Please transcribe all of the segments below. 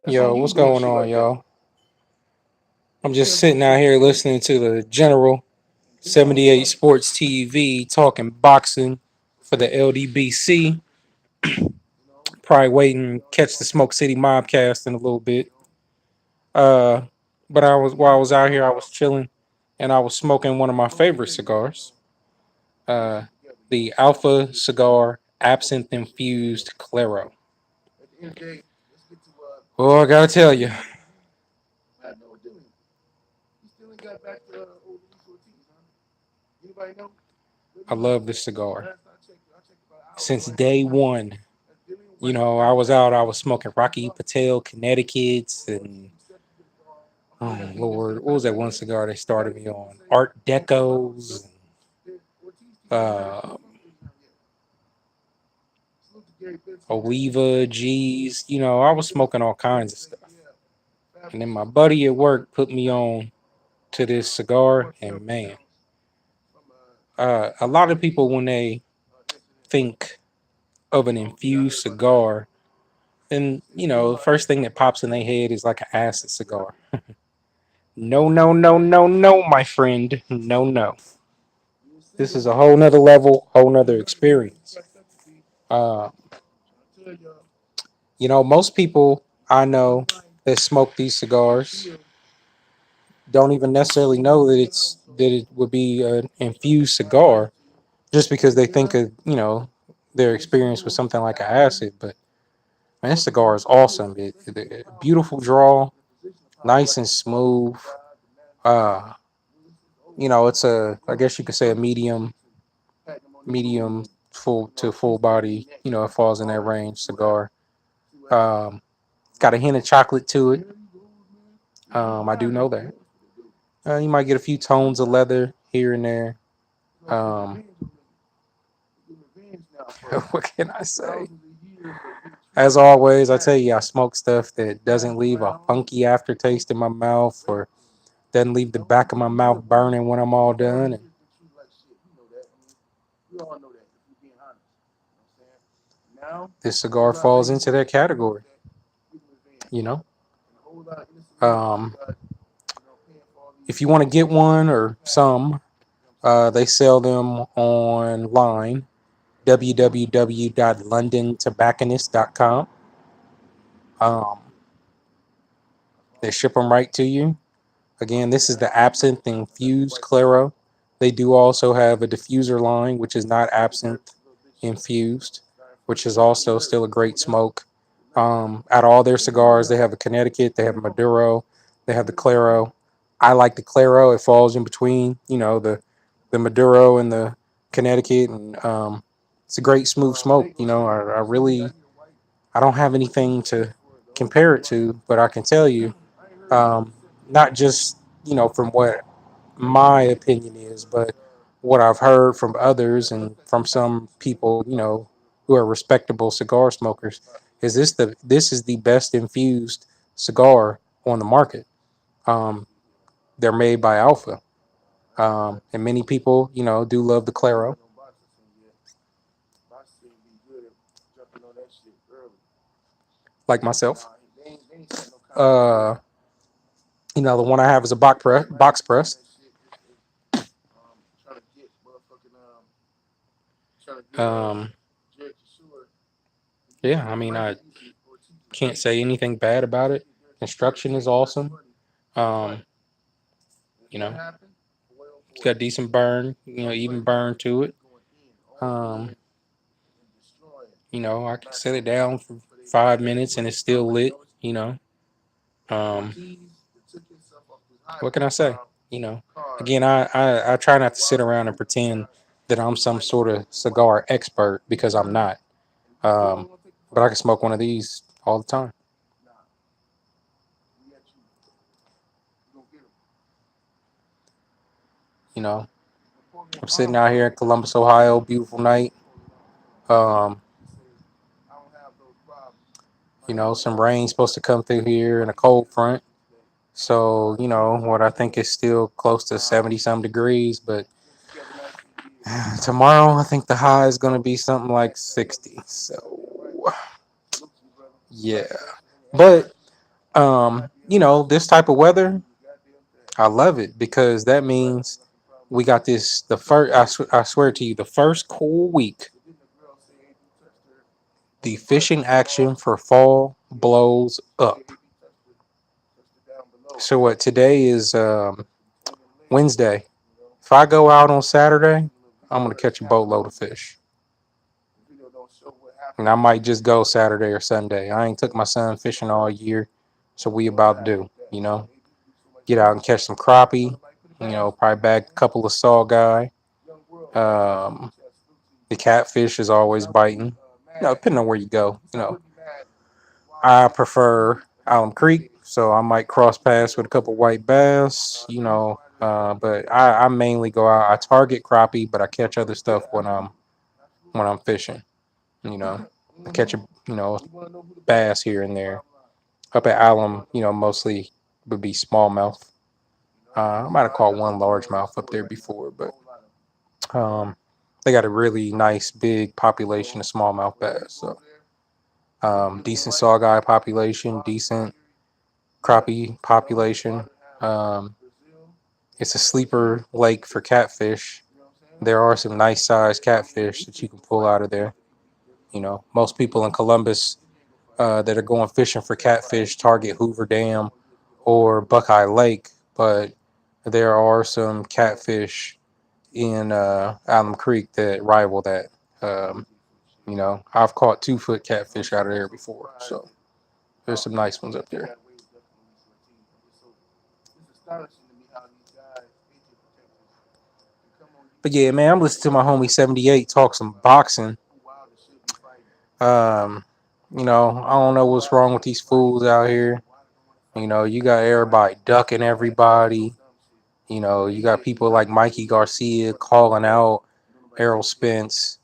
Yo, what's going on, y'all? I'm just sitting out here listening to the General 78 Sports TV talking boxing for the LDBC. Probably waiting to catch the Smoke City Mobcast in a little bit. Uh, but while I was out here, I was chilling and I was smoking one of my favorite cigars, uh, the Alpha Cigar Absinthe Infused Claro. Well, I gotta tell you, I love this cigar since day one. You know, I was out, I was smoking Rocky Patel, Connecticut's, and oh Lord, what was that one cigar they started me on? Art Decos, uh, Oliva G's. You know, I was smoking all kinds of stuff. And then my buddy at work put me on to this cigar, and man, a lot of people when they think of an infused cigar, then you know, the first thing that pops in their head is like an acid cigar. No, no, no, no, no, my friend. No, no. This is a whole nother level, whole nother experience. Uh, you know, most people I know that smoke these cigars don't even necessarily know that it would be an infused cigar just because they think of, you know, their experience with something like an acid. But man, this cigar is awesome. Beautiful draw, nice and smooth. Uh, you know, it's I guess you could say a medium full to full body. You know, it falls in that range cigar. Um, got a hint of chocolate to it. I do know that. You might get a few tones of leather here and there. Um, what can I say? As always, I tell you, I smoke stuff that doesn't leave a funky aftertaste in my mouth or doesn't leave the back of my mouth burning when I'm all done. And this cigar falls into that category, you know. Um, if you want to get one or some, they sell them online, www.londontobacconist.com. Um, they ship them right to you. Again, this is the Absinthe Infused Claro. They do also have a diffuser line, which is not absinthe infused, which is also still a great smoke. Out of all their cigars, they have a Connecticut, they have a Maduro, they have the Claro. I like the Claro. It falls in between, you know, the Maduro and the Connecticut, and it's a great smooth smoke. You know, I really I don't have anything to compare it to, but I can tell you, um, not just you know from what my opinion is, but what I've heard from others and from some people, you know, who are respectable cigar smokers, is this is the best infused cigar on the market. Um, they're made by Alpha, and many people, you know, do love the Claro, like myself. Uh, you know, the one I have is a box press. Um, yeah, I mean, I can't say anything bad about it. Construction is awesome. Um, you know, it's got decent burn, you know, even burn to it. Um, you know, I can set it down for 5 minutes and it's still lit, you know. Um, what can I say? You know, again, I try not to sit around and pretend that I'm some sort of cigar expert because I'm not. Um, but I can smoke one of these all the time. You know, I'm sitting out here in Columbus, Ohio, beautiful night. Um, you know, some rain's supposed to come through here and a cold front. So, you know, what I think is still close to 70 some degrees, but tomorrow I think the high is going to be something like 60. So, Yeah. But this type of weather, I love it because that means we got this the first I swear to you, the first cool week, the fishing action for fall blows up. So what today is Wednesday. If I go out on Saturday, I'm gonna catch a boatload of fish. And I might just go Saturday or Sunday. I ain't took my son fishing all year, so we about to do, get out and catch some crappie, probably bag a couple of saw guy. Um, the catfish is always biting. Depending on where you go. I prefer Alum Creek, so I might cross paths with a couple white bass. But I mainly go out. I target crappie, but I catch other stuff when I'm fishing. You know, I catch a bass here and there. Up at Alum, mostly would be smallmouth. I might have caught one largemouth up there before, but um, they got a really nice big population of smallmouth bass. So decent saugeye population, decent crappie population. Um, it's a sleeper lake for catfish. There are some nice sized catfish that you can pull out of there. Most people in Columbus that are going fishing for catfish target Hoover Dam or Buckeye Lake, but there are some catfish in Alum Creek that rival that. Um, I've caught 2 foot catfish out of there before, so there's some nice ones up there. But yeah, man, I'm listening to my homie 78 talk some boxing. Um, I don't know what's wrong with these fools out here. You got everybody ducking everybody. You got people like Mikey Garcia calling out Errol Spence,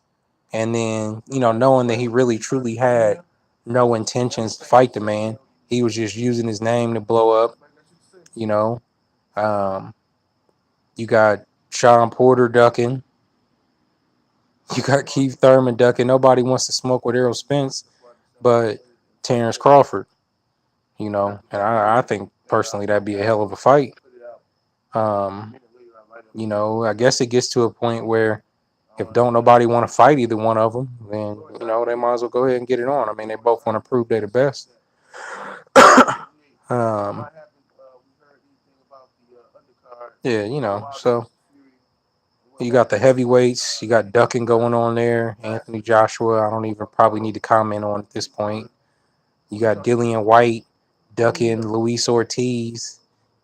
and then knowing that he really truly had no intentions to fight the man. He was just using his name to blow up. You know, um, you got Sean Porter ducking. You got Keith Thurman ducking. Nobody wants to smoke with Errol Spence, but Terrence Crawford. And I think personally that'd be a hell of a fight. Um, I guess it gets to a point where if don't nobody want to fight either one of them, then they might as well go ahead and get it on. I mean, they both want to prove they're the best. um, yeah, so you got the heavyweights, you got ducking going on there. Anthony Joshua, I don't even probably need to comment on at this point. You got Dillian White ducking Luis Ortiz,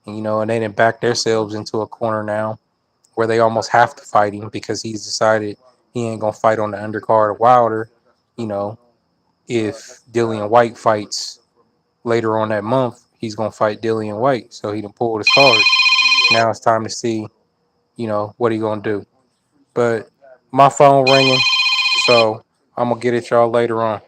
and they didn't back themselves into a corner now where they almost have to fight him because he's decided he ain't gonna fight on the undercard of Wilder. You know, if Dillian White fights later on that month, he's gonna fight Dillian White. So he done pulled his card. Now it's time to see, what he gonna do. But my phone ringing, so I'm gonna get at y'all later on.